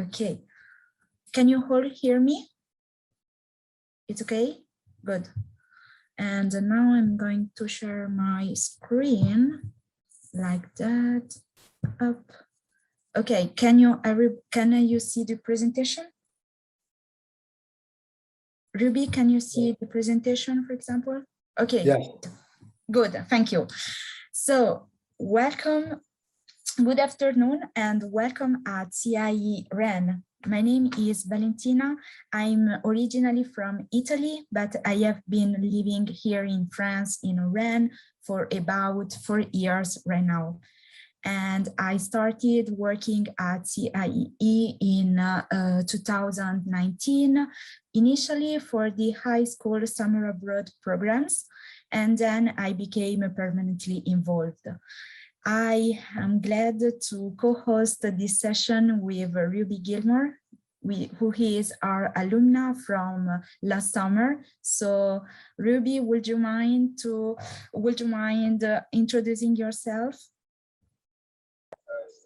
Okay. Can you all hear me? It's okay? Good. And now I'm going to share my screen like that. Up. Okay, can you see the presentation? Ruby, can you see the presentation, for example? Okay, yes. Good, thank you. So welcome, good afternoon, and welcome at CIE Rennes. My name is Valentina. I'm originally from Italy, but I have been living here in France, in Rennes, for about 4 years right now. And I started working at CIE in 2019, initially for the high school summer abroad programs, and then I became permanently involved. I am glad to co-host this session with Ruby Gilmore, who is our alumna from last summer. So Ruby, would you mind introducing yourself?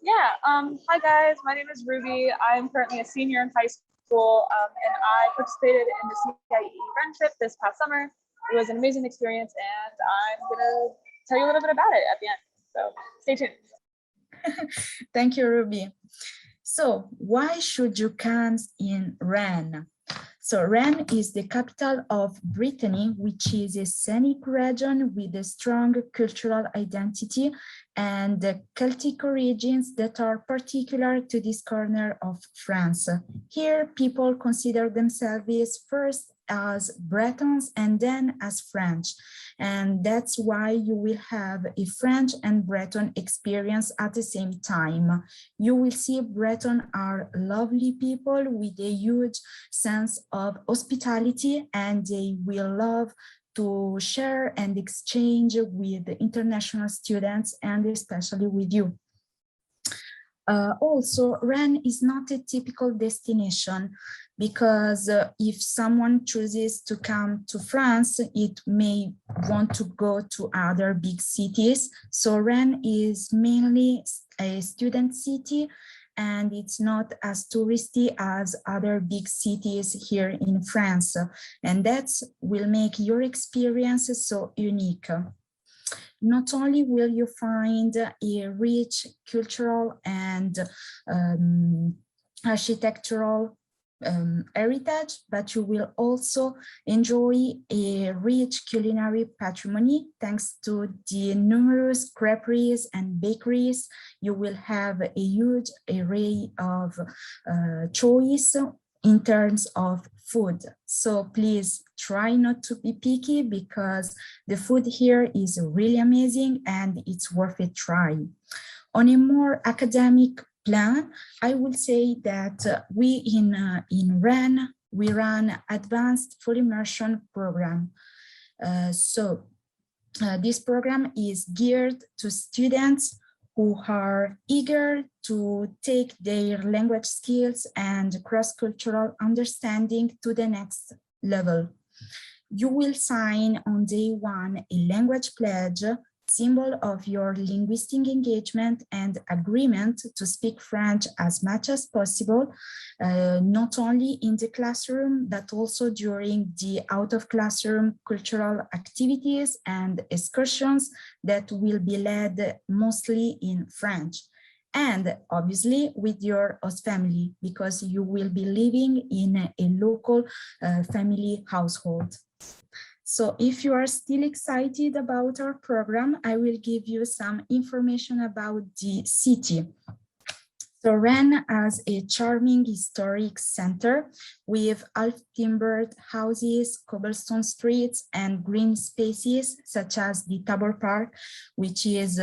Yeah, hi guys, my name is Ruby. I'm currently a senior in high school and I participated in the CIE Rennes trip this past summer. It was an amazing experience and I'm gonna tell you a little bit about it at the end, so stay tuned. Thank you, Ruby. So why should you come in Rennes? So Rennes is the capital of Brittany, which is a scenic region with a strong cultural identity and the Celtic origins that are particular to this corner of France. Here, people consider themselves first as Bretons and then as French. And that's why you will have a French and Breton experience at the same time. You will see Breton are lovely people with a huge sense of hospitality, and they will love to share and exchange with international students and especially with you. Also, Rennes is not a typical destination because if someone chooses to come to France, it may want to go to other big cities. So Rennes is mainly a student city and it's not as touristy as other big cities here in France. And that will make your experience so unique. Not only will you find a rich cultural and architectural heritage, but you will also enjoy a rich culinary patrimony thanks to the numerous creperies and bakeries. You will have a huge array of choice in terms of food. So please try not to be picky because the food here is really amazing and it's worth a try. On a more academic plan, I will say that we in Rennes, we run advanced full immersion program. This program is geared to students who are eager to take their language skills and cross-cultural understanding to the next level. You will sign on day one a language pledge, symbol of your linguistic engagement and agreement to speak French as much as possible, not only in the classroom, but also during the out-of-classroom cultural activities and excursions that will be led mostly in French. And obviously with your host family, because you will be living in a local family household. So if you are still excited about our program, I will give you some information about the city. So Rennes has a charming historic center with half-timbered houses, cobblestone streets, and green spaces such as the Tabor Park, which is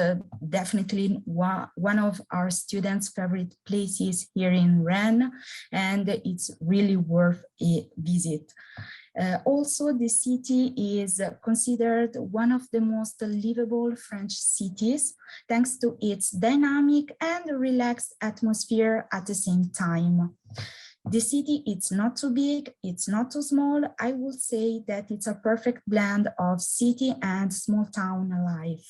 definitely one of our students' favorite places here in Rennes, and it's really worth a visit. Also, the city is considered one of the most livable French cities, thanks to its dynamic and relaxed atmosphere at the same time. The city, it's not too big, it's not too small. I would say that it's a perfect blend of city and small town life.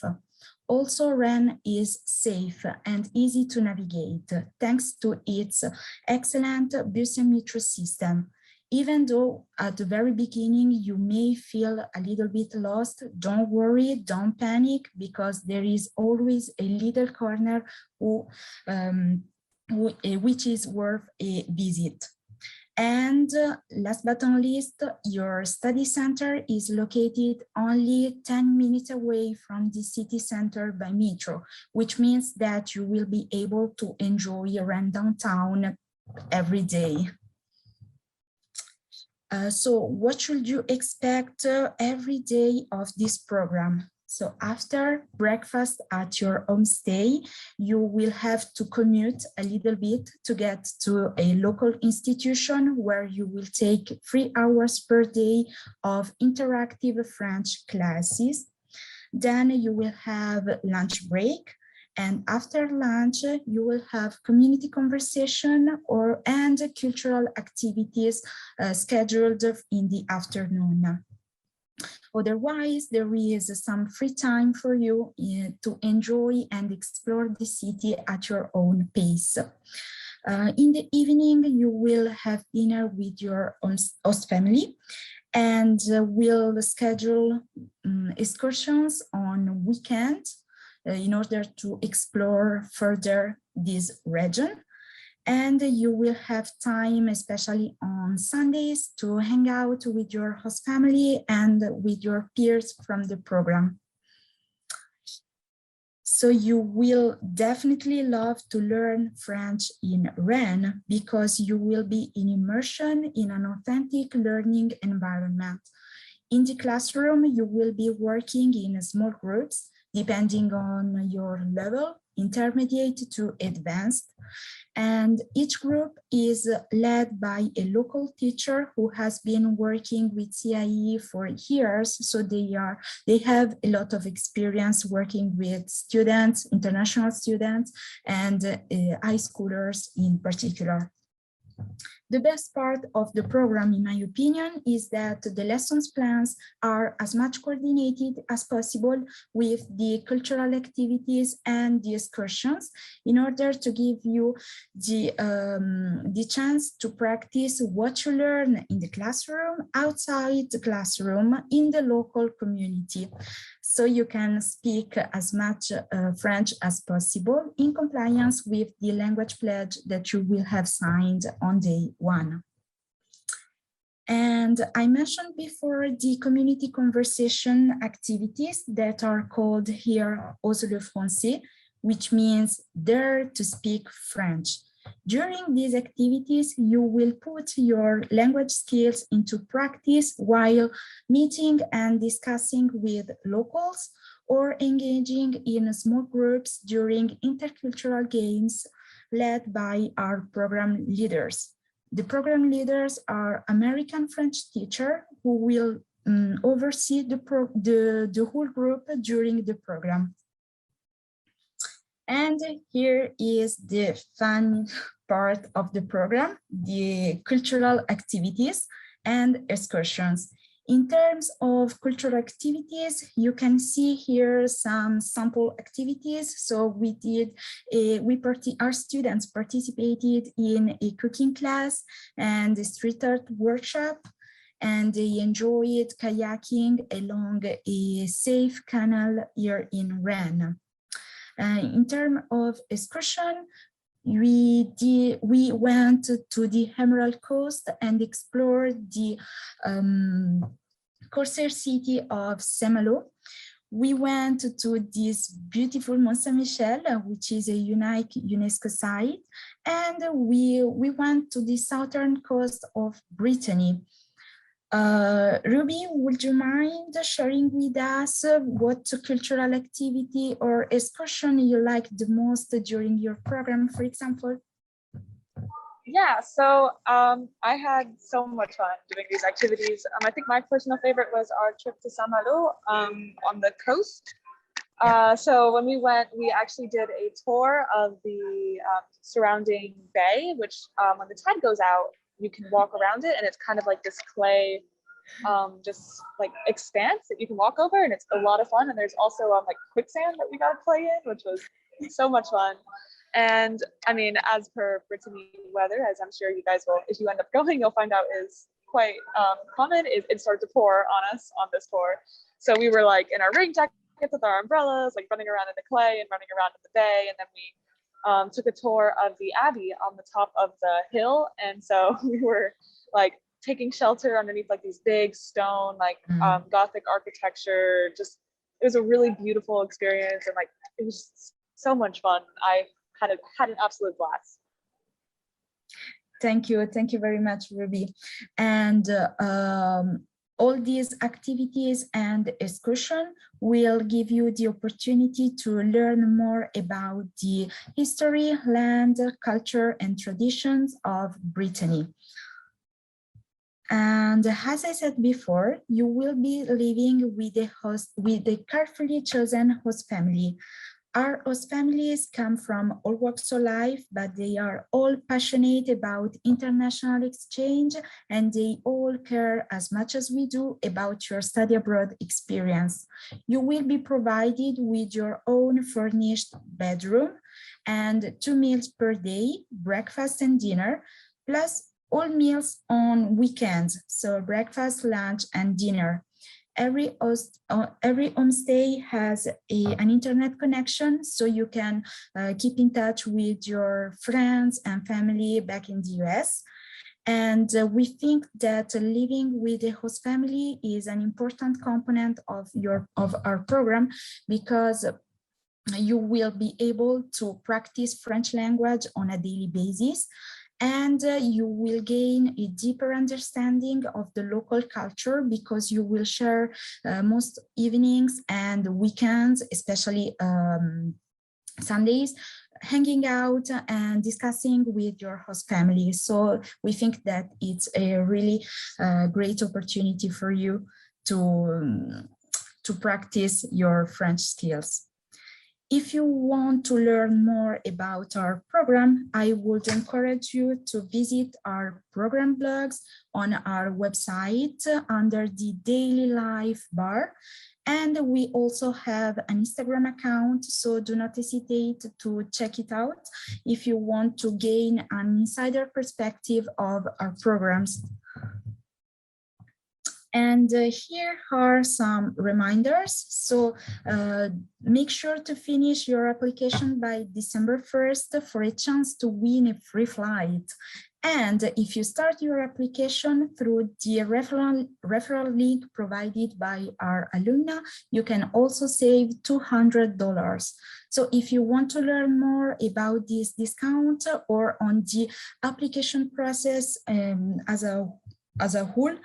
Also, Rennes is safe and easy to navigate thanks to its excellent bus and metro system. Even though at the very beginning you may feel a little bit lost, don't worry, don't panic, because there is always a little corner which is worth a visit. And last but not least, your study center is located only 10 minutes away from the city center by metro, which means that you will be able to enjoy Rennes downtown every day. So what should you expect every day of this program? So after breakfast at your homestay, you will have to commute a little bit to get to a local institution where you will take 3 hours per day of interactive French classes. Then you will have lunch break. And after lunch, you will have community conversation and cultural activities scheduled in the afternoon. Otherwise, there is some free time for you to enjoy and explore the city at your own pace. In the evening, you will have dinner with your host family, and will schedule excursions on weekends in order to explore further this region. And you will have time, especially on Sundays, to hang out with your host family and with your peers from the program. So you will definitely love to learn French in Rennes, because you will be in immersion in an authentic learning environment. In the classroom, you will be working in small groups, depending on your level, intermediate to advanced. And each group is led by a local teacher who has been working with CIE for years. So they have a lot of experience working with students, international students, and high schoolers in particular. The best part of the program, in my opinion, is that the lessons plans are as much coordinated as possible with the cultural activities and the excursions, in order to give you the chance to practice what you learn in the classroom, outside the classroom, in the local community. So you can speak as much French as possible in compliance with the language pledge that you will have signed on day 1. And I mentioned before the community conversation activities that are called here Ose le Français, which means dare to speak French. During these activities, you will put your language skills into practice while meeting and discussing with locals, or engaging in small groups during intercultural games led by our program leaders. The program leaders are American French teachers who will oversee the whole group during the program. And here is the fun part of the program, the cultural activities and excursions. In terms of cultural activities, you can see here some sample activities. So our students participated in a cooking class and a street art workshop, and they enjoyed kayaking along a safe canal here in Rennes. In terms of excursion, we went to the Emerald Coast and explored the Corsair city of Saint-Malo. We went to this beautiful Mont Saint-Michel, which is a unique UNESCO site, and we went to the southern coast of Brittany. Ruby, would you mind sharing with us what cultural activity or excursion you liked the most during your program, for example? Yeah, so I had so much fun doing these activities. I think my personal favorite was our trip to Saint-Malo on the coast. So when we went, we actually did a tour of the surrounding bay, which when the tide goes out, you can walk around it, and it's kind of like this clay just like expanse that you can walk over, and it's a lot of fun. And there's also like quicksand that we got to play in, which was so much fun. And I mean, as per Brittany weather, as I'm sure you guys will, if you end up going, you'll find out is quite common, is it started to pour on us on this tour. So we were like in our rain jackets with our umbrellas, like running around in the clay and running around in the bay. And then we took a tour of the Abbey on the top of the hill. And so we were like taking shelter underneath like these big stone, like Gothic architecture. Just, it was a really beautiful experience. And like, it was so much fun. I had an absolute blast. Thank you very much, Ruby. And all these activities and excursion will give you the opportunity to learn more about the history, land, culture, and traditions of Brittany. And as I said before, you will be living with a carefully chosen host family. Our host families come from all walks of life, but they are all passionate about international exchange, and they all care as much as we do about your study abroad experience. You will be provided with your own furnished bedroom and 2 meals per day, breakfast and dinner, plus all meals on weekends, so breakfast, lunch, and dinner. Every homestay has an internet connection, so you can keep in touch with your friends and family back in the US. And we think that living with a host family is an important component of our program, because you will be able to practice French language on a daily basis. And you will gain a deeper understanding of the local culture, because you will share most evenings and weekends, especially Sundays, hanging out and discussing with your host family. So we think that it's a really great opportunity for you to practice your French skills. If you want to learn more about our program, I would encourage you to visit our program blogs on our website under the Daily Life bar. And we also have an Instagram account, so do not hesitate to check it out if you want to gain an insider perspective of our programs. And here are some reminders. So make sure to finish your application by December 1st for a chance to win a free flight. And if you start your application through the referral link provided by our alumna, you can also save $200. So if you want to learn more about this discount or on the application process as a whole,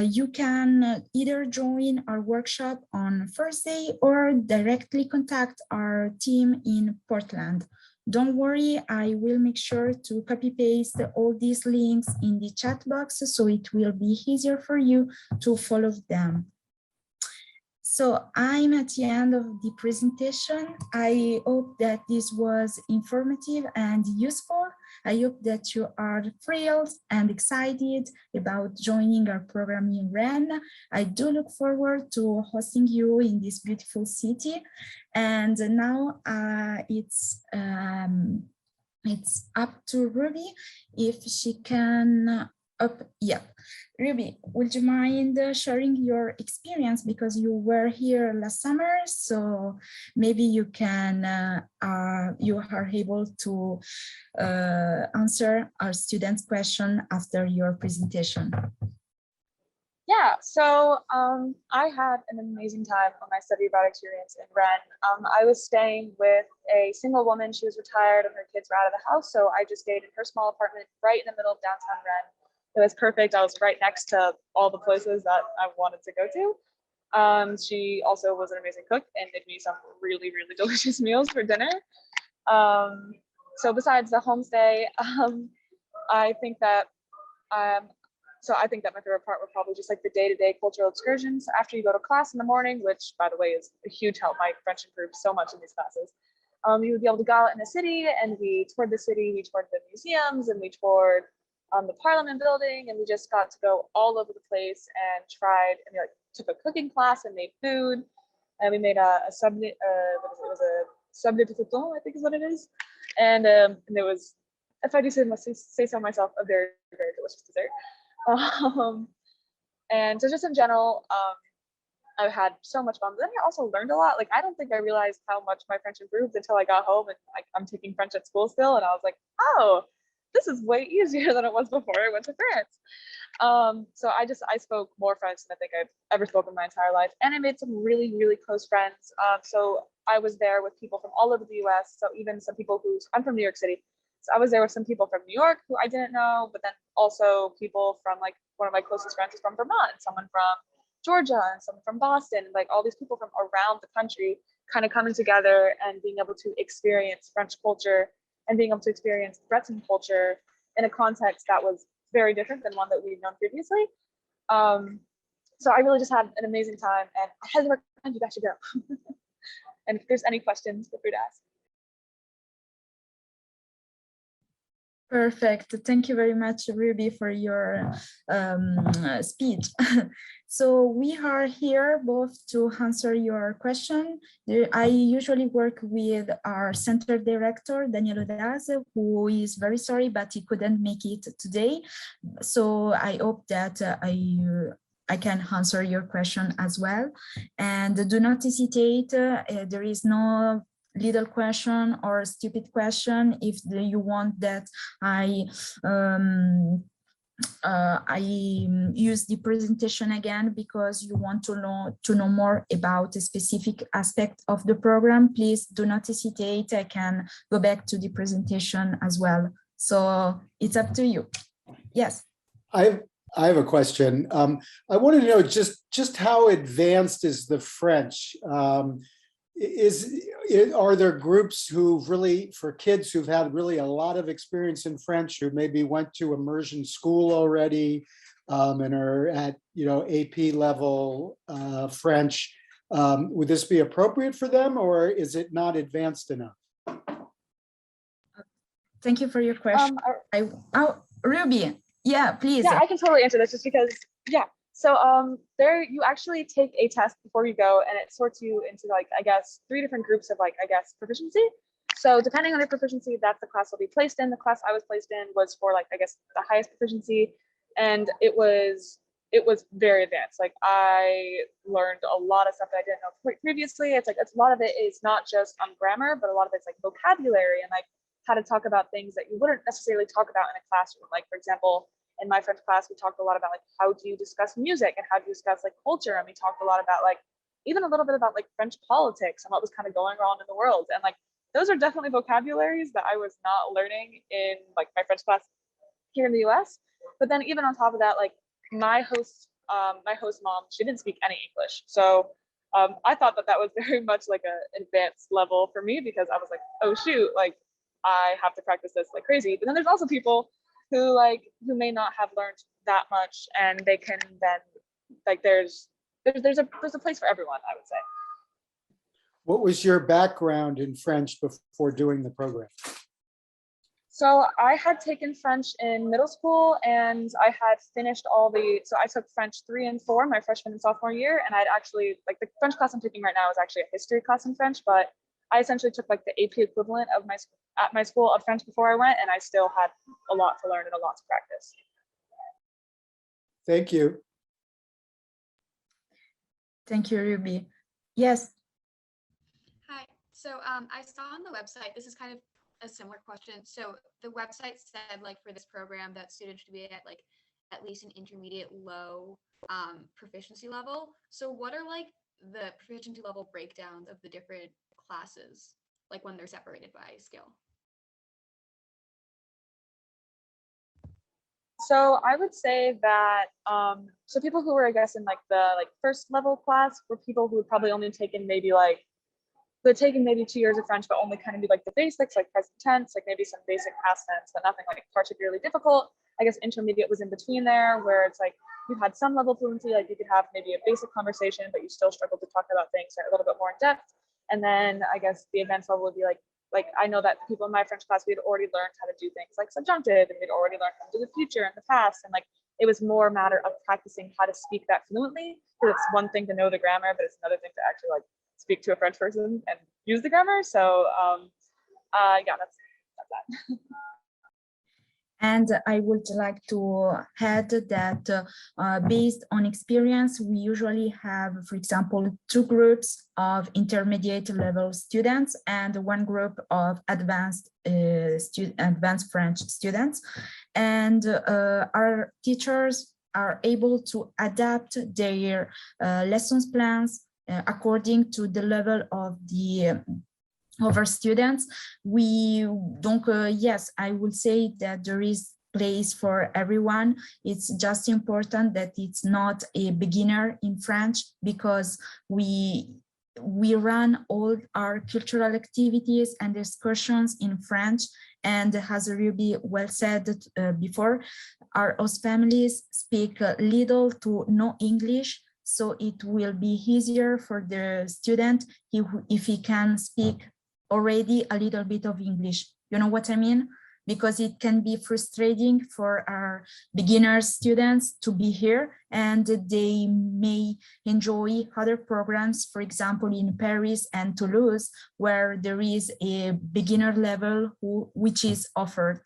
you can either join our workshop on Thursday or directly contact our team in Portland. Don't worry, I will make sure to copy paste all these links in the chat box, so it will be easier for you to follow them. So I'm at the end of the presentation. I hope that this was informative and useful. I hope that you are thrilled and excited about joining our program in Rennes. I do look forward to hosting you in this beautiful city. And now it's up to Ruby if she can. Yeah, Ruby, would you mind sharing your experience, because you were here last summer, so maybe you can you are able to answer our students' question after your presentation. Yeah, so I had an amazing time on my study abroad experience in Rennes. I was staying with a single woman. She was retired and her kids were out of the house, so I just stayed in her small apartment right in the middle of downtown Rennes. It was perfect. I was right next to all the places that I wanted to go to. She also was an amazing cook and did me some really, really delicious meals for dinner. So besides the homestay, I think that my favorite part were probably just like the day-to-day cultural excursions after you go to class in the morning, which by the way is a huge help. My French improved so much in these classes. You would be able to go out in the city, and we toured the city, we toured the museums, and we toured the Parliament building, and we just got to go all over the place and tried, and we like took a cooking class and made food, and we made a subnet, what is it? It was a subnet de coton, I think is what it is, and it was, if I do say so myself, a very, very delicious dessert. And so just in general, I've had so much fun. But then I also learned a lot. Like, I don't think I realized how much my French improved until I got home, and like I'm taking French at school still, and I was like, oh, this is way easier than it was before I went to France. So I spoke more French than I think I've ever spoken my entire life, and I made some really, really close friends. So I was there with people from all over the US. So even some people I'm from New York City. So I was there with some people from New York who I didn't know, but then also people from, like, one of my closest friends is from Vermont, and someone from Georgia, and someone from Boston, like all these people from around the country kind of coming together and being able to experience French culture and being able to experience Breton culture in a context that was very different than one that we'd known previously. So I really just had an amazing time, and I highly recommend you guys should go. And if there's any questions, feel free to ask. Perfect. Thank you very much, Ruby, for your speech. So we are here both to answer your question. I usually work with our center director, Daniel Odaz, who is very sorry, but he couldn't make it today. So I hope that I can answer your question as well. And do not hesitate. There is no little question or stupid question. If you want that I use the presentation again because you want to know more about a specific aspect of the program, please do not hesitate. I can go back to the presentation as well. So it's up to you. Yes. I have a question. I wanted to know just how advanced is the French? Are there groups who've really, for kids who've had really a lot of experience in French, who maybe went to immersion school already and are at, AP level French? Would this be appropriate for them, or is it not advanced enough? Thank you for your question. Ruby, yeah, please. Yeah, I can totally answer this just because, yeah. So there you actually take a test before you go, and it sorts you into, like, I guess 3 different groups of, like, I guess proficiency. So depending on your proficiency, that's the class you'll be placed in. The class I was placed in was for, like, I guess the highest proficiency, and it was very advanced. Like, I learned a lot of stuff that I didn't know previously. It's like, a lot of it is not just on grammar, but a lot of it's like vocabulary and like how to talk about things that you wouldn't necessarily talk about in a classroom. Like, for example, in my French class, we talked a lot about, like, how do you discuss music and how do you discuss, like, culture. And we talked a lot about, like, even a little bit about, like, French politics and what was kind of going on in the world. And, like, those are definitely vocabularies that I was not learning in, like, my French class here in the US. But then even on top of that, like, my host mom, she didn't speak any English. So I thought that was very much like an advanced level for me, because I was like, oh shoot, like, I have to practice this like crazy. But then there's also people who may not have learned that much, and they can then, like, there's a place for everyone, I would say. What was your background in French before doing the program? So I had taken French in middle school, and I had finished so I took French 3 and 4 my freshman and sophomore year, and I'd actually, like, the French class I'm taking right now is actually a history class in French, but I essentially took, like, the AP equivalent of at my school of French before I went, and I still had a lot to learn and a lot to practice. Thank you. Thank you, Ruby. Yes. Hi. So I saw on the website, this is kind of a similar question. So the website said, like, for this program that students should be at, like, at least an intermediate low proficiency level. So what are, like, the proficiency level breakdowns of the different classes, like, when they're separated by skill? So I would say that so people who were, I guess, in, like, the first level class were people who had probably only taken maybe 2 years of French, but only kind of do, like, the basics, like present tense, like maybe some basic past tense, but nothing like particularly difficult. I guess intermediate was in between there, where it's like you had some level of fluency, like you could have maybe a basic conversation, but you still struggle to talk about things that are a little bit more in depth. And then I guess the advanced level would be like like, I know that people in my French class, we had already learned how to do things like subjunctive, and we'd already learned how to do the future and the past. And like, it was more a matter of practicing how to speak that fluently. Because it's one thing to know the grammar, but it's another thing to actually like speak to a French person and use the grammar. So yeah, that's that. And I would like to add that based on experience, we usually have, for example, 2 groups of intermediate level students and 1 group of advanced French students. And our teachers are able to adapt their lessons plans according to the level of our students. Yes, I would say that there is place for everyone. It's just important that it's not a beginner in French, because we run all our cultural activities and excursions in French. And as Ruby well said before, our host families speak little to no English. So it will be easier for the student if he can speak already a little bit of English. You know what I mean? Because it can be frustrating for our beginner students to be here, and they may enjoy other programs, for example, in Paris and Toulouse, where there is a beginner level which is offered.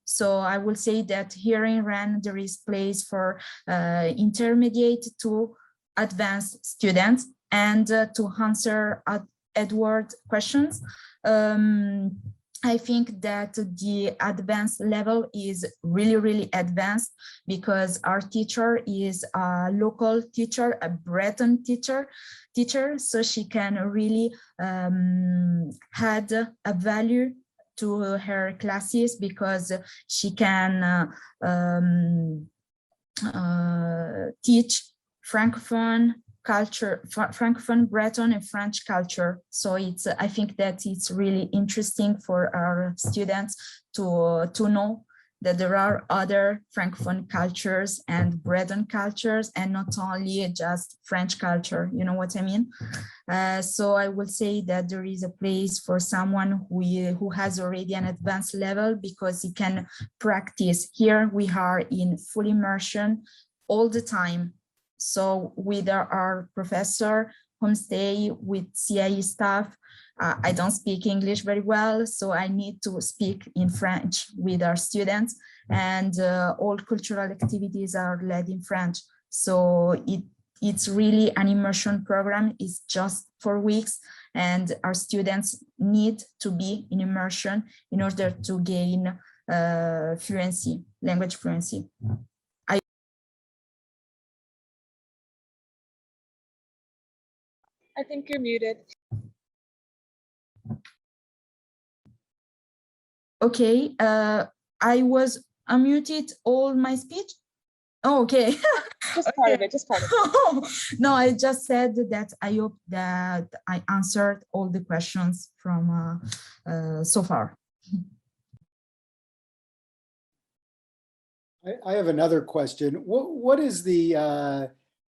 So I will say that here in Rennes, there is place for intermediate to advanced students. And to answer Edward's questions, I think that the advanced level is really, really advanced, because our teacher is a local teacher, a Breton teacher, so she can really add a value to her classes, because she can teach Francophone culture, Francophone, Breton, and French culture. So I think that it's really interesting for our students to know that there are other Francophone cultures and Breton cultures, and not only just French culture. You know what I mean? So I would say that there is a place for someone who has already an advanced level, because he can practice. Here we are in full immersion all the time. So with our professor, homestay, with CIE staff, I don't speak English very well, so I need to speak in French with our students, and all cultural activities are led in French. So it's really an immersion program. It's just 4 weeks, and our students need to be in immersion in order to gain fluency, language fluency. I think you're muted. Okay, I was unmuted all my speech. Oh, okay. Just part of it, just part of it. No, I just said that I hope that I answered all the questions from so far. I have another question. What is the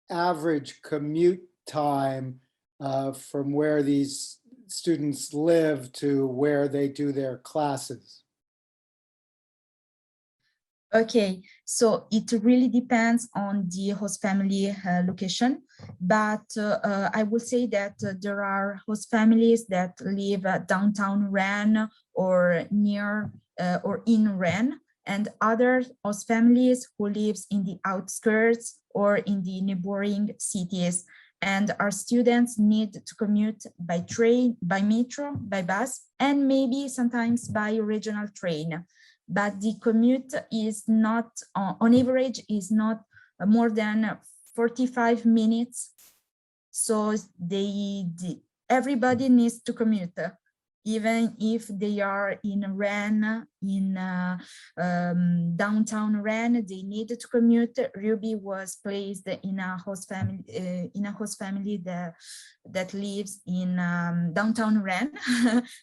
average commute time from where these students live to where they do their classes? Okay, so it really depends on the host family location, but I would say that there are host families that live at downtown Rennes or near or in Rennes, and other host families who lives in the outskirts or in the neighboring cities. And our students need to commute by train, by metro, by bus, and maybe sometimes by regional train. But the commute is not, on average, is not more than 45 minutes. So everybody needs to commute, even if they are in Rennes, in downtown Rennes, they need to commute. Ruby was placed in a host family that lives in downtown Rennes,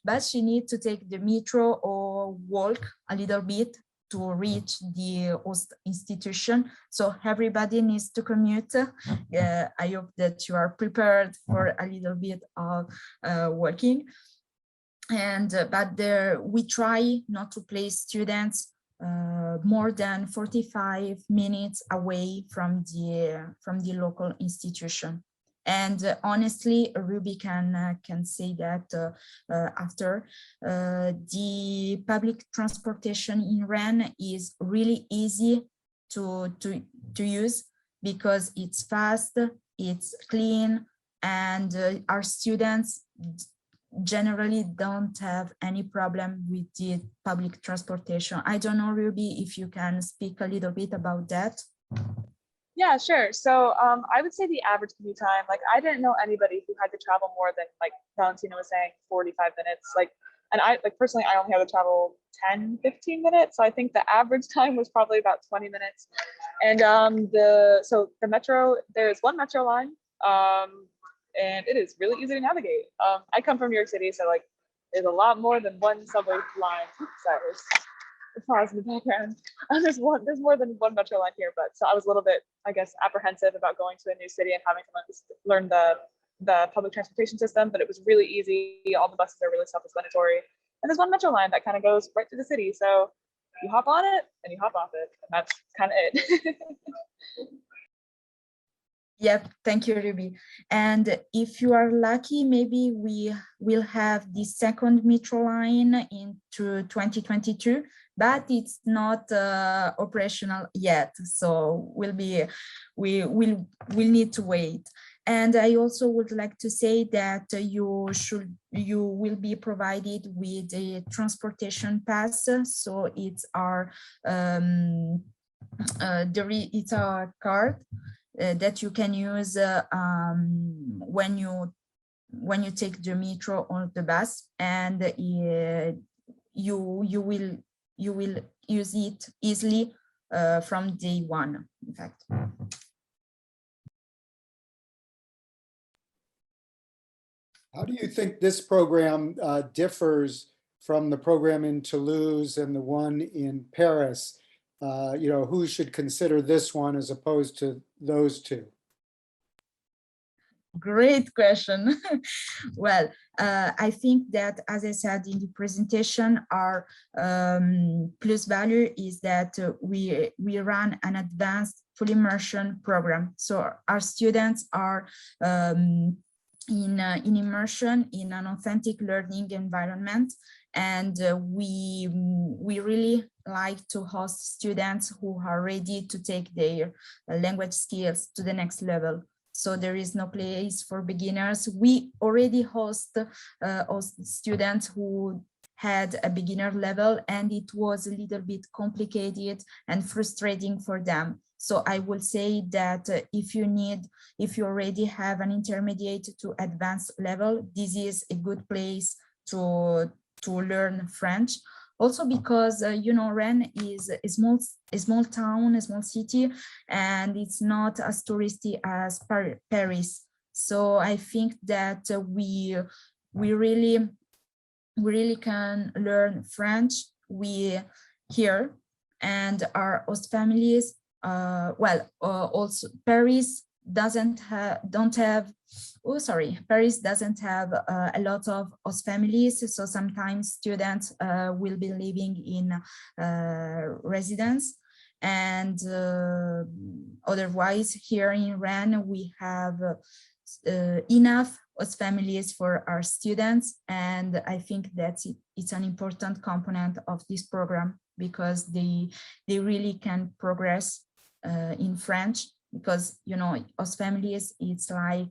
but she needs to take the metro or walk a little bit to reach the host institution. So everybody needs to commute. I hope that you are prepared for a little bit of walking. and but there we try not to place students more than 45 minutes away from the local institution. And honestly, Ruby can say that after the public transportation in Rennes is really easy to use, because it's fast, it's clean, and our students generally don't have any problem with the public transportation. I don't know, Ruby, if you can speak a little bit about that. Yeah, sure. So I would say the average commute time, like I didn't know anybody who had to travel more than, like Valentina was saying, 45 minutes. Like, and I like personally, I only had to travel 10, 15 minutes. So I think the average time was probably about 20 minutes. And so the metro, there's one metro line, and it is really easy to navigate. I come from New York City, so like there's a lot more than one subway line. Oops, sorry, there's a pause in the background. There's more than one metro line here, but so I was a little bit, I guess, apprehensive about going to a new city and having to learn the public transportation system, but it was really easy. All the buses are really self-explanatory. And there's one metro line that kind of goes right through the city. So you hop on it and you hop off it, and that's kind of it. Yep, thank you, Ruby. And if you are lucky, maybe we will have the second metro line into 2022, but it's not operational yet. So we'll need to wait. And I also would like to say that you will be provided with a transportation pass. So it's it's our card that you can use when you take the metro or the bus, and you will use it easily from day one, in fact. How do you think this program differs from the program in Toulouse and the one in Paris? Who should consider this one as opposed to those two? Great question. Well, I think that, as I said in the presentation, our plus value is that we run an advanced full immersion program. So our students are in immersion in an authentic learning environment, and we really like to host students who are ready to take their language skills to the next level. So there is no place for beginners. We already host students who had a beginner level, and it was a little bit complicated and frustrating for them. So I will say that if you already have an intermediate to advanced level, this is a good place to learn French. Also because, Rennes is a small town, a small city, and it's not as touristy as Paris. So I think that we really can learn French here, and our host families. Also Paris doesn't have a lot of host families, so sometimes students will be living in residence, and otherwise here in Rennes we have enough host families for our students, and I think that it's an important component of this program, because they really can progress in French. Because host families, it's like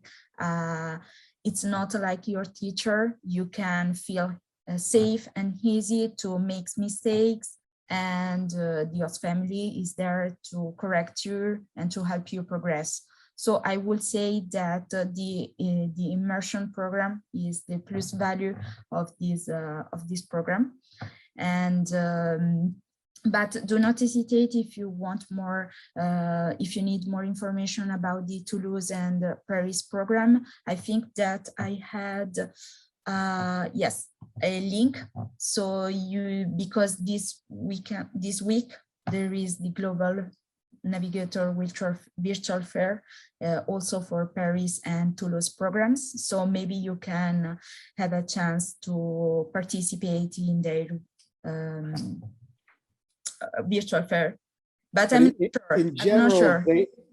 it's not like your teacher. You can feel safe and easy to make mistakes, and the host family is there to correct you and to help you progress. So I would say that the immersion program is the plus value of this program. And but do not hesitate if you want more, if you need more information about the Toulouse and Paris program. I think that I had, yes, a link. So because this week there is the global Navigator virtual fair, also for Paris and Toulouse programs. So maybe you can have a chance to participate in their virtual fair. But I'm not sure. In general,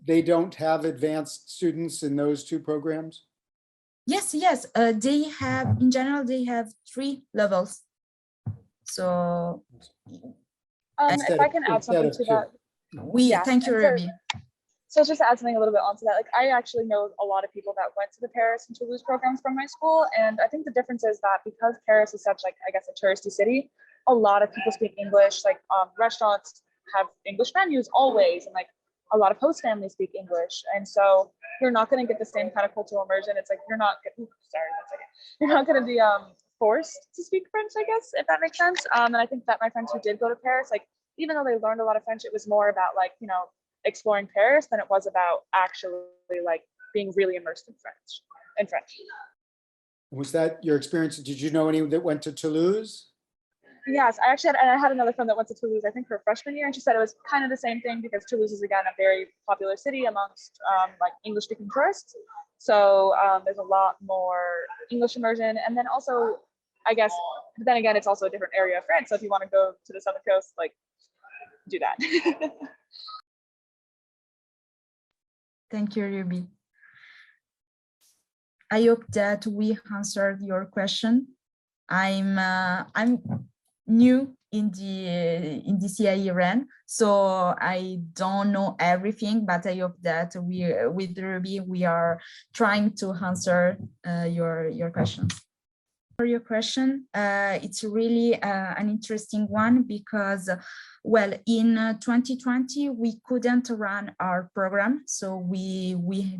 they don't have advanced students in those two programs? Yes, they have, in general, they have 3 levels. So if I can add something to that. Thank you, Ruby. So just to add something a little bit onto that, like I actually know a lot of people that went to the Paris and Toulouse programs from my school. And I think the difference is that because Paris is such, like, I guess, a touristy city, a lot of people speak English. Like restaurants have English menus always, and like a lot of host families speak English. And so you're not going to get the same kind of cultural immersion. It's like you're not, you're not going to be forced to speak French, I guess, if that makes sense. And I think that my friends who did go to Paris, like, even though they learned a lot of French, it was more about, like, you know, exploring Paris than it was about actually like being really immersed in French. Was that your experience? Did you know anyone that went to Toulouse? Yes, I had another friend that went to Toulouse, I think, for freshman year, and she said it was kind of the same thing because Toulouse is, again, a very popular city amongst like English-speaking tourists. So there's a lot more English immersion, and then also, I guess, but then again, it's also a different area of France. So if you want to go to the southern coast, like, do that. Thank you, Ruby. I hope that we answered your question. I'm new in the CIE Rennes, so I don't know everything, but I hope that with Ruby we are trying to answer your questions. For your question, it's really an interesting one because, well, in 2020 we couldn't run our program, so we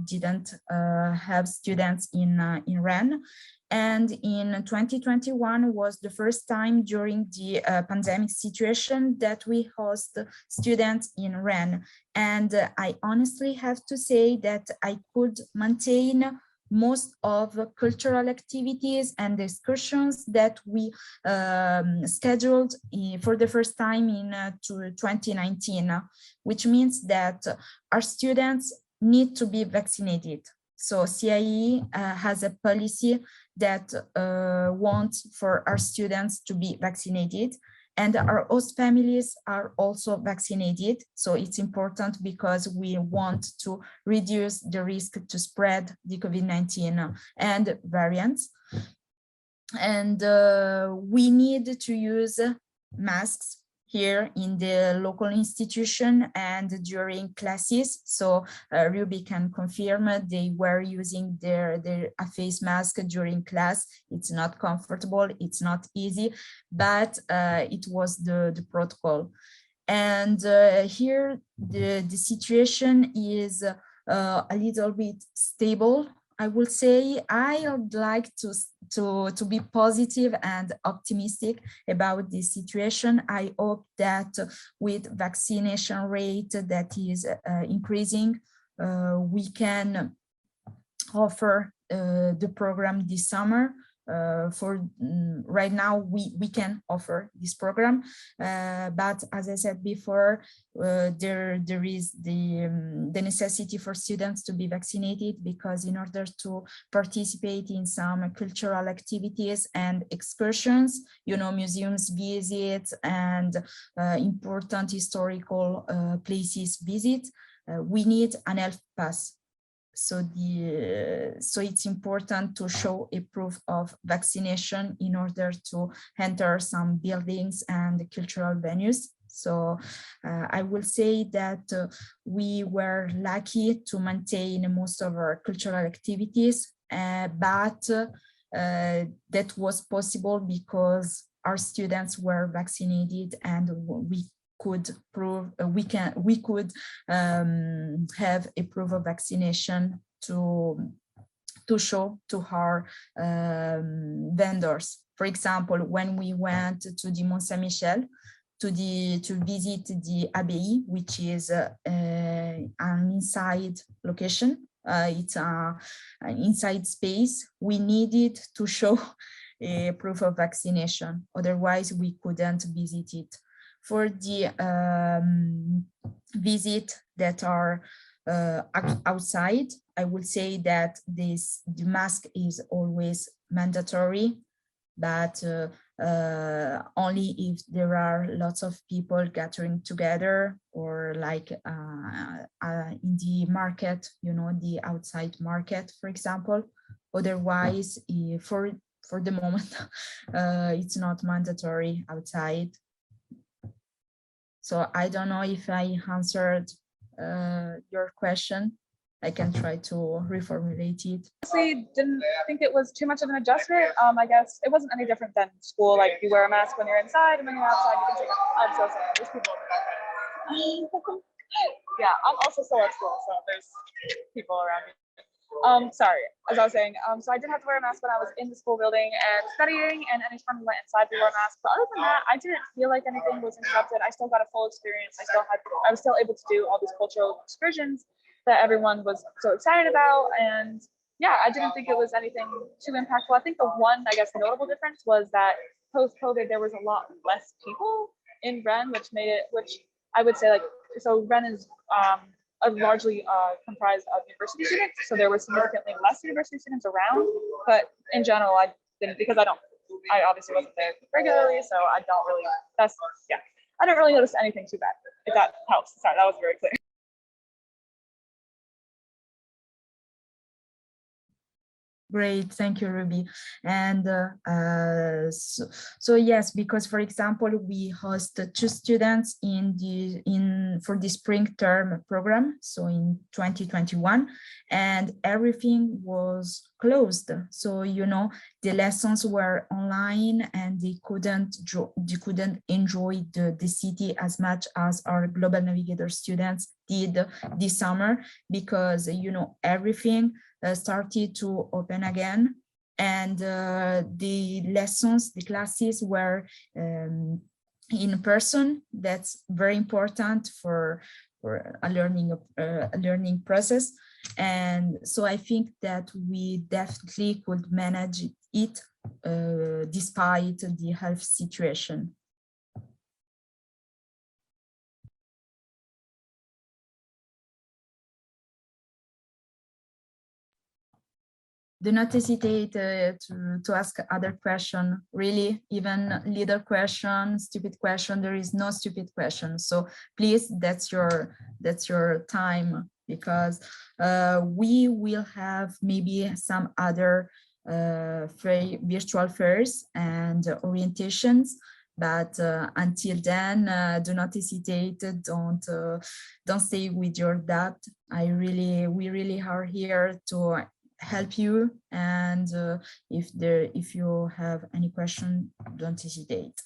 didn't have students in Rennes. And in 2021 was the first time during the pandemic situation that we host students in Rennes. And I honestly have to say that I could maintain most of the cultural activities and excursions that we scheduled for the first time in 2019, which means that our students need to be vaccinated. So CIE has a policy that wants for our students to be vaccinated, and our host families are also vaccinated. So it's important because we want to reduce the risk to spread the COVID-19 and variants. And we need to use masks here in the local institution and during classes. So Ruby can confirm they were using their a face mask during class. It's not comfortable, it's not easy, but it was the protocol. And here the situation is a little bit stable. I will say I would like to be positive and optimistic about this situation. I hope that with vaccination rate that is increasing, we can offer the program this summer. Right now, we can offer this program, but as I said before, there is the necessity for students to be vaccinated, because in order to participate in some cultural activities and excursions, you know, museums visits and important historical places visit, we need an health pass. So it's important to show a proof of vaccination in order to enter some buildings and cultural venues. So I will say that we were lucky to maintain most of our cultural activities, but that was possible because our students were vaccinated, and we could prove we could have a proof of vaccination to show to our vendors. For example, when we went to the Mont Saint-Michel to visit the Abbey, which is an inside location, it's an inside space, we needed to show a proof of vaccination, otherwise we couldn't visit it. For the visit that are outside, I would say that the mask is always mandatory, but only if there are lots of people gathering together, or like in the market, you know, the outside market, for example. Otherwise, for the moment, it's not mandatory outside. So I don't know if I answered your question. I can try to reformulate it. Honestly, didn't think it was too much of an adjustment. I guess it wasn't any different than school. Like, you wear a mask when you're inside, and when you're outside, you can take it. I'm so sorry. There's people in the background. Yeah, I'm also still at school, so there's people around me. Sorry, as I was saying, so I did have to wear a mask when I was in the school building and studying, and anytime we went inside, we wore a mask. But other than that, I didn't feel like anything was interrupted. I still got a full experience. I was still able to do all these cultural excursions that everyone was so excited about. And yeah, I didn't think it was anything too impactful. I think the one, I guess, notable difference was that post-COVID, there was a lot less people in Rennes, which I would say, like, so Rennes is largely comprised of university students. So there were significantly less university students around, but in general, I didn't, because I obviously wasn't there regularly, so I don't really, I don't really notice anything too bad, if that helps. Sorry, that was very clear. Great, thank you, Ruby. And so yes, because for example, we host 2 students for the spring term program, so in 2021, and everything was closed. So, you know, the lessons were online, and they couldn't enjoy the city as much as our Global Navigator students did this summer, because, you know, everything started to open again, and the lessons, the classes were in person. That's very important for a learning process. And so I think that we definitely could manage it despite the health situation. Do not hesitate to ask other question, really, even little question, stupid question. There is no stupid question. So please, that's your time, because we will have maybe some other virtual fairs and orientations. But until then, do not hesitate. Don't stay with your doubt. We really are here to help you, and if you have any question, don't hesitate.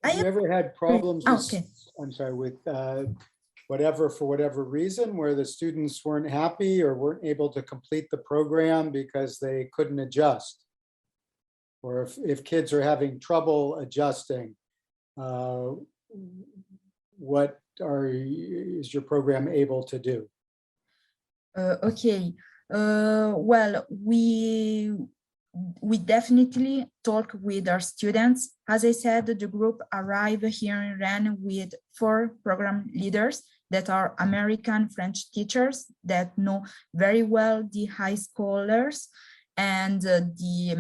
Have you ever had problems with, okay. I'm sorry, with for whatever reason, where the students weren't happy or weren't able to complete the program because they couldn't adjust? Or if kids are having trouble adjusting, what is your program able to do? Okay, well, we definitely talk with our students. As I said, the group arrived here in Rennes with 4 program leaders that are American French teachers that know very well the high schoolers and the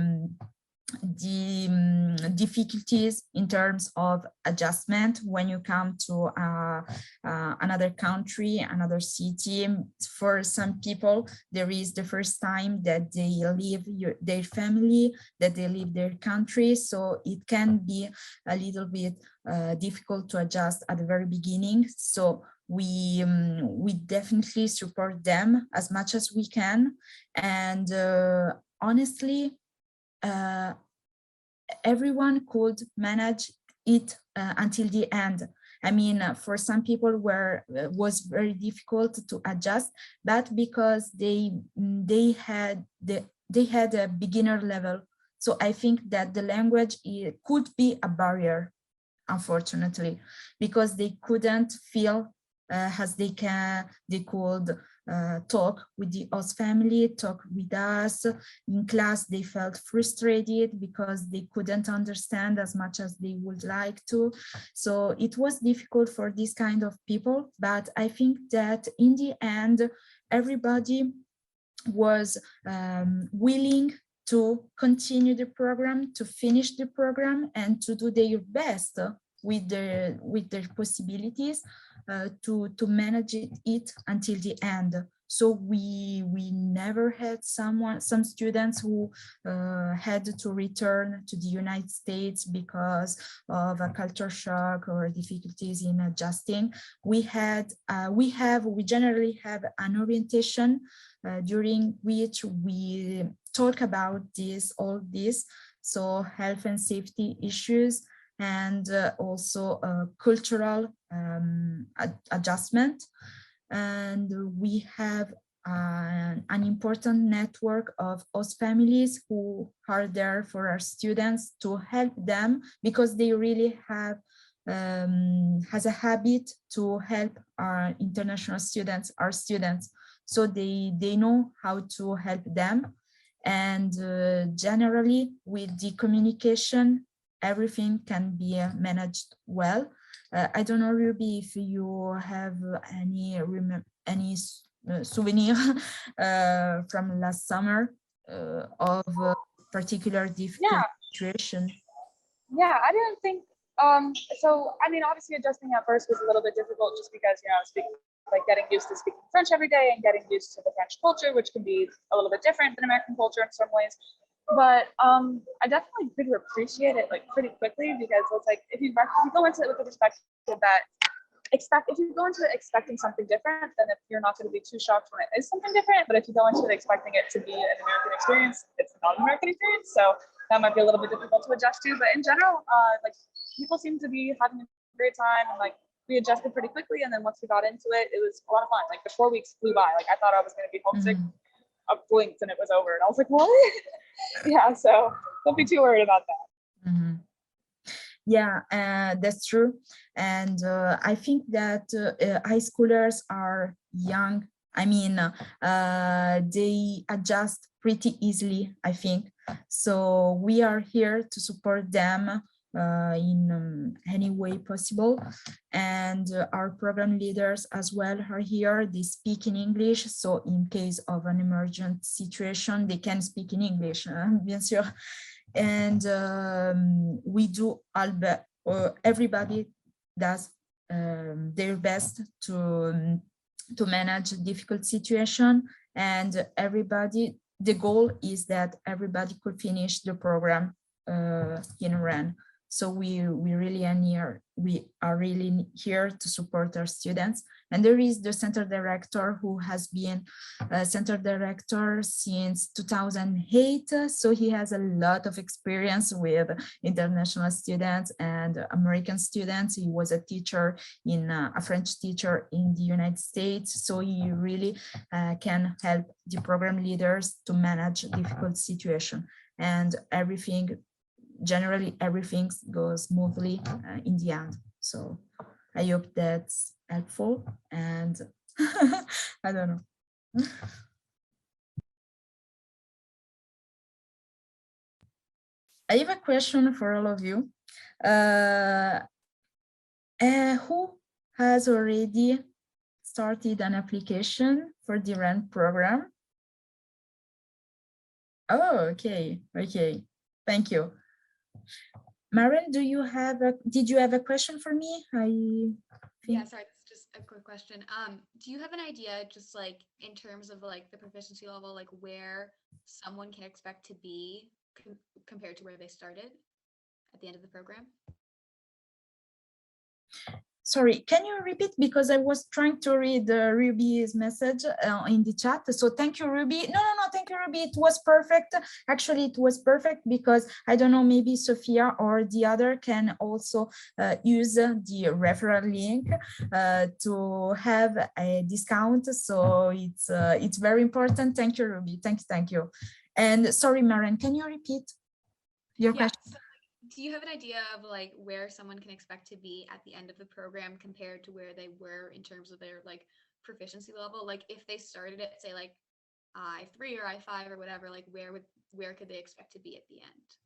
difficulties in terms of adjustment when you come to another country, another city. For some people, there is the first time that they leave their family, that they leave their country. So it can be a little bit difficult to adjust at the very beginning. So we definitely support them as much as we can. And honestly, everyone could manage it until the end. I mean, for some people was very difficult to adjust, but because they had a beginner level. So I think that the language could be a barrier, unfortunately, because they couldn't feel as they could talk with the host family, talk with us. In class, they felt frustrated because they couldn't understand as much as they would like to. So it was difficult for this kind of people, but I think that in the end, everybody was willing to continue the program, to finish the program, and to do their best with their possibilities to manage it until the end. So we never had some students who had to return to the United States because of a culture shock or difficulties in adjusting. We generally have an orientation during which we talk about all this, so health and safety issues, and also cultural adjustment. And we have an important network of host families who are there for our students to help them, because they really have has a habit to help our international students, our students. So they know how to help them. And generally with the communication, everything can be managed well. I don't know, Ruby, if you have any souvenir from last summer of a particular difficult situation. Yeah, I didn't think, so, I mean, obviously adjusting at first was a little bit difficult just because, you know, I was getting used to speaking French every day and getting used to the French culture, which can be a little bit different than American culture in some ways. But I definitely could appreciate it pretty quickly, because it's like, if you go into it with the perspective that if you go into it expecting something different, then you're not going to be too shocked when it is something different. But if you go into it expecting it to be an American experience, it's not an American experience. So that might be a little bit difficult to adjust to. But in general, people seem to be having a great time, and we adjusted pretty quickly. And then once we got into it, it was a lot of fun. The 4 weeks flew by. I thought I was going to be homesick. I blinked and it was over, and I was like, what? Yeah, so don't be too worried about that. Yeah, that's true. And I think that high schoolers are young. I mean, they adjust pretty easily, I think. So we are here to support them in any way possible. And our program leaders as well are here. They speak in English. So in case of an emergent situation, they can speak in English, bien sûr. And we do everybody does their best to manage a difficult situation, and the goal is that everybody could finish the program in Rennes. So we are really here to support our students. And there is the center director, who has been a center director since 2008. So he has a lot of experience with international students and American students. He was a teacher a French teacher in the United States. So he really can help the program leaders to manage a difficult situation. And generally everything goes smoothly in the end. So I hope that's helpful. And I don't know. I have a question for all of you. Who has already started an application for the Rennes program? Oh, okay. Thank you. Maren, did you have a question for me? Yeah, sorry, that's just a quick question. Do you have an idea, just in terms of the proficiency level, where someone can expect to be compared to where they started at the end of the program? Sorry, can you repeat? Because I was trying to read Ruby's message in the chat. So thank you, Ruby. No, thank you, Ruby. It was perfect. Actually, it was perfect because I don't know, maybe Sophia or the other can also use the referral link to have a discount. So it's very important. Thank you, Ruby. Thank you. And sorry, Maren, can you repeat your question? do you have an idea of like where someone can expect to be at the end of the program compared to where they were in terms of their like proficiency level? Like if they started at say like I3 or I5 or whatever, like where could they expect to be at the end?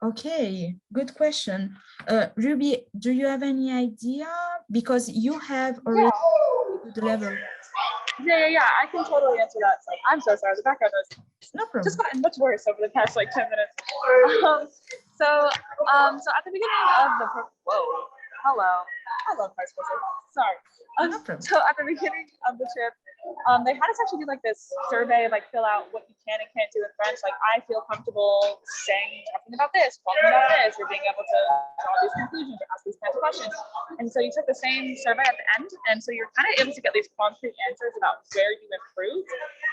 Okay, good question. Ruby, do you have any idea? Because you have already a good level. Yeah. I can totally answer that. So I'm so sorry. The background has No just problem. gotten much worse over the past like 10 minutes. So at the beginning of the whoa, hello, I love high school. Sorry. No problem. So at the beginning of the trip, they had us actually do like this survey, like fill out what you can and can't do in French. Like I feel comfortable talking about this, talking about this, or being able to draw these conclusions or ask these kinds of questions. And so you took the same survey at the end, and so you're kind of able to get these concrete answers about where you improved.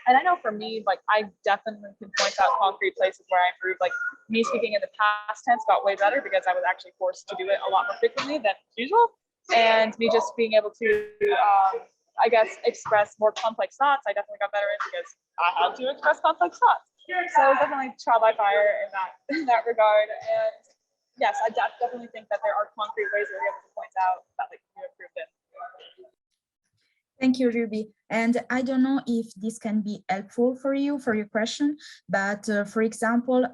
And I know for me, like I definitely can point out concrete places where I improved. Like me speaking in the past tense got way better because I was actually forced to do it a lot more frequently than usual. And me just being able to, I guess, express more complex thoughts, I definitely got better in because I had to express complex thoughts. So definitely trial by fire in that regard. And yes, I definitely think that there are concrete ways that we're able to point out that like you improved in. Thank you, Ruby. And I don't know if this can be helpful for you, for your question, but for example,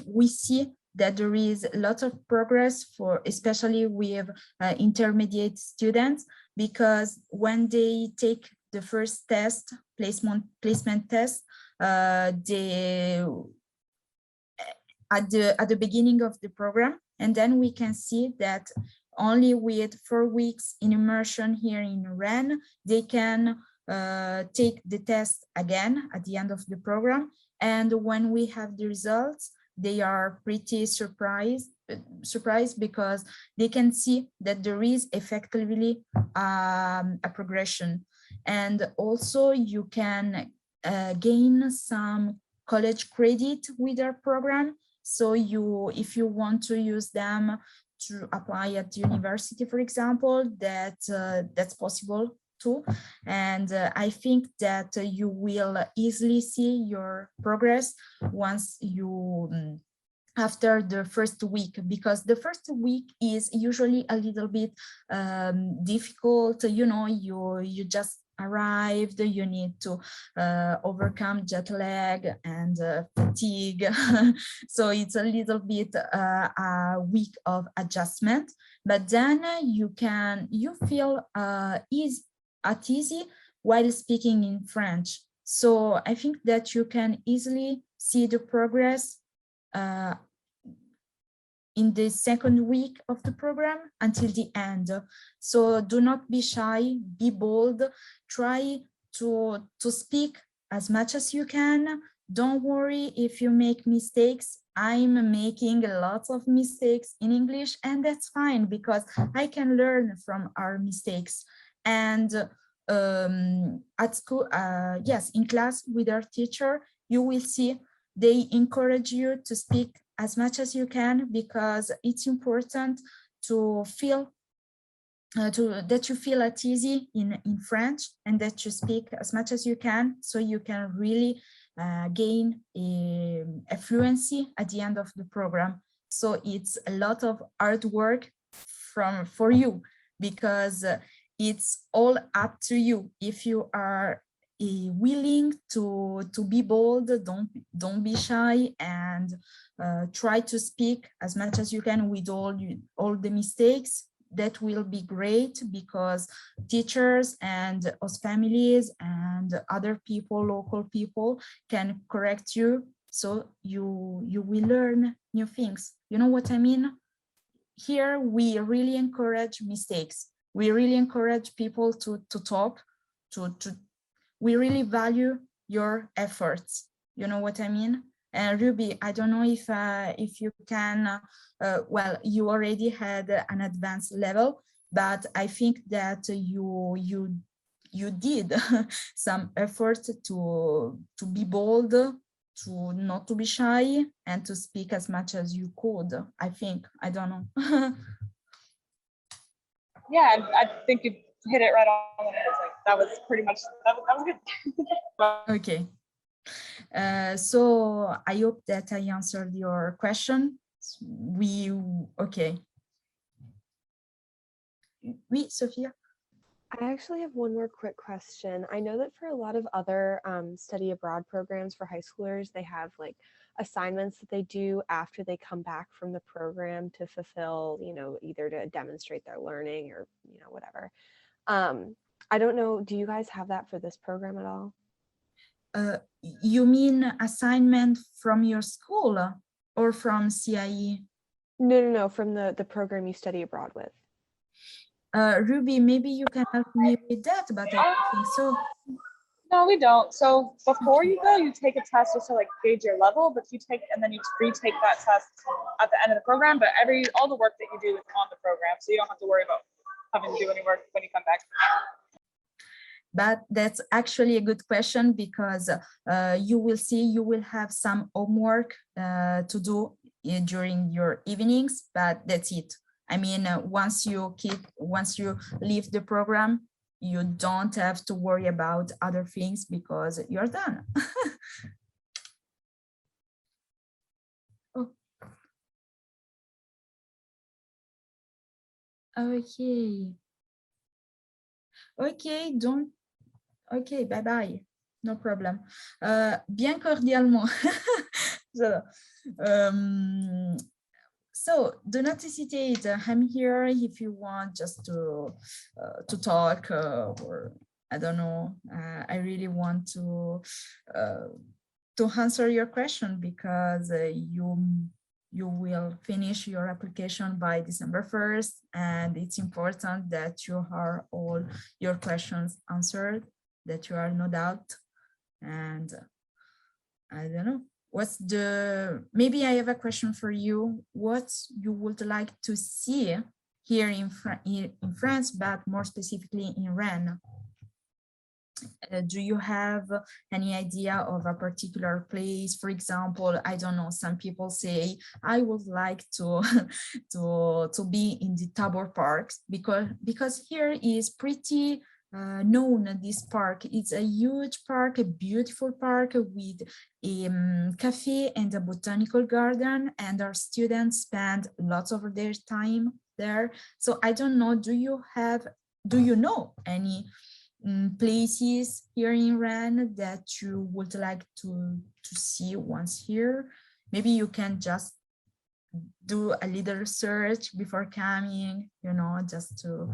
we see that there is a lot of progress for, especially with intermediate students, because when they take the first test, placement test, they at the beginning of the program, and then we can see that only with 4 weeks in immersion here in Rennes, they can take the test again at the end of the program. And when we have the results, they are pretty surprised because they can see that there is effectively a progression. And also you can gain some college credit with our program. So if you want to use them to apply at university, for example, that's possible too. And I think that you will easily see your progress once you after the first week, because the first week is usually a little bit difficult. You know, you just arrived, you need to overcome jet lag and fatigue. So it's a little bit a week of adjustment, but then you feel easy while speaking in French. So I think that you can easily see the progress in the second week of the program until the end. So do not be shy, be bold, try to speak as much as you can. Don't worry if you make mistakes. I'm making lots of mistakes in English, and that's fine because I can learn from our mistakes. And at school, yes, in class with our teacher, you will see they encourage you to speak as much as you can, because it's important to feel that you feel at ease in French, and that you speak as much as you can, so you can really gain a fluency at the end of the program. So it's a lot of hard work for you, because it's all up to you. If you are willing to be bold, don't be shy, and try to speak as much as you can with all the mistakes. That will be great, because teachers and host families and other people, local people, can correct you, so you will learn new things. You know what I mean? Here we really encourage mistakes. We really encourage people to talk, we really value your efforts. You know what I mean? And Ruby, I don't know if you can, well, you already had an advanced level, but I think that you did some effort to be bold, to not to be shy, and to speak as much as you could. I think, I don't know. Yeah, I think you hit it right on. Like that was pretty much that was good. Okay. So I hope that I answered your question. Okay. Oui, Sophia? I actually have one more quick question. I know that for a lot of other study abroad programs for high schoolers, they have like assignments that they do after they come back from the program to fulfill, either to demonstrate their learning or, whatever. I don't know, do you guys have that for this program at all? You mean assignment from your school or from CIE? No, from the program you study abroad with. Ruby, maybe you can help me with that, but I don't think so. No, we don't. So before you go, you take a test just to like gauge your level, but and then you retake that test at the end of the program. But all the work that you do is on the program, so you don't have to worry about having to do any work when you come back. But that's actually a good question, because you will have some homework to do during your evenings, but that's it. I mean, once you leave the program, you don't have to worry about other things because you're done. Oh. Okay. Ok, bye bye. No problem. Bien cordialement. So do not hesitate. I'm here if you want just to talk, or I don't know. I really want to answer your question, because you will finish your application by December 1st, and it's important that you have all your questions answered, that you are no doubt. And I don't know. Maybe I have a question for you. What you would like to see here in France, but more specifically in Rennes? Do you have any idea of a particular place? For example, I don't know, some people say, I would like to to be in the Tabor Park, because here is pretty known, this park. It's a huge park, a beautiful park with a cafe and a botanical garden, and our students spend lots of their time there. So I don't know, do you know any places here in Rennes that you would like to see once here? Maybe you can just do a little research before coming, just to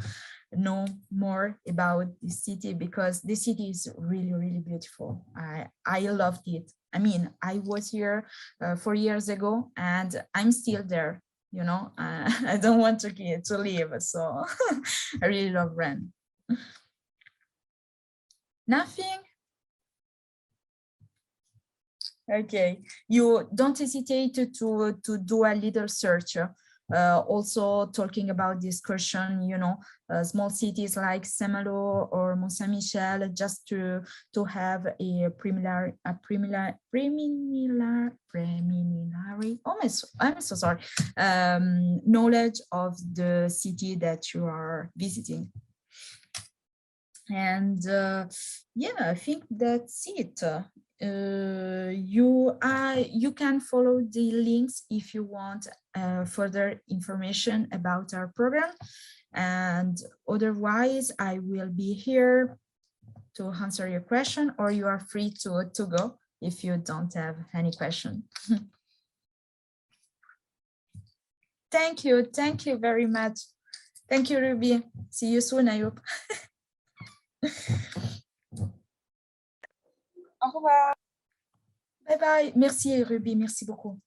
know more about the city, because the city is really, really beautiful. I loved it. I mean, I was here 4 years ago, and I'm still there. I don't want to leave, so I really love Rennes. Nothing? Okay, you don't hesitate to do a little search. Also talking about the excursion, small cities like Saint-Malo or Mont-Saint-Michel, just to have a preliminary. Oh, I'm so sorry. Knowledge of the city that you are visiting. And yeah, I think that's it. You can follow the links if you want further information about our program, and otherwise I will be here to answer your question, or you are free to go if you don't have any question. Thank you very much. Thank you, Ruby. See you soon, I hope. Au revoir. Bye bye. Merci, Ruby. Merci beaucoup.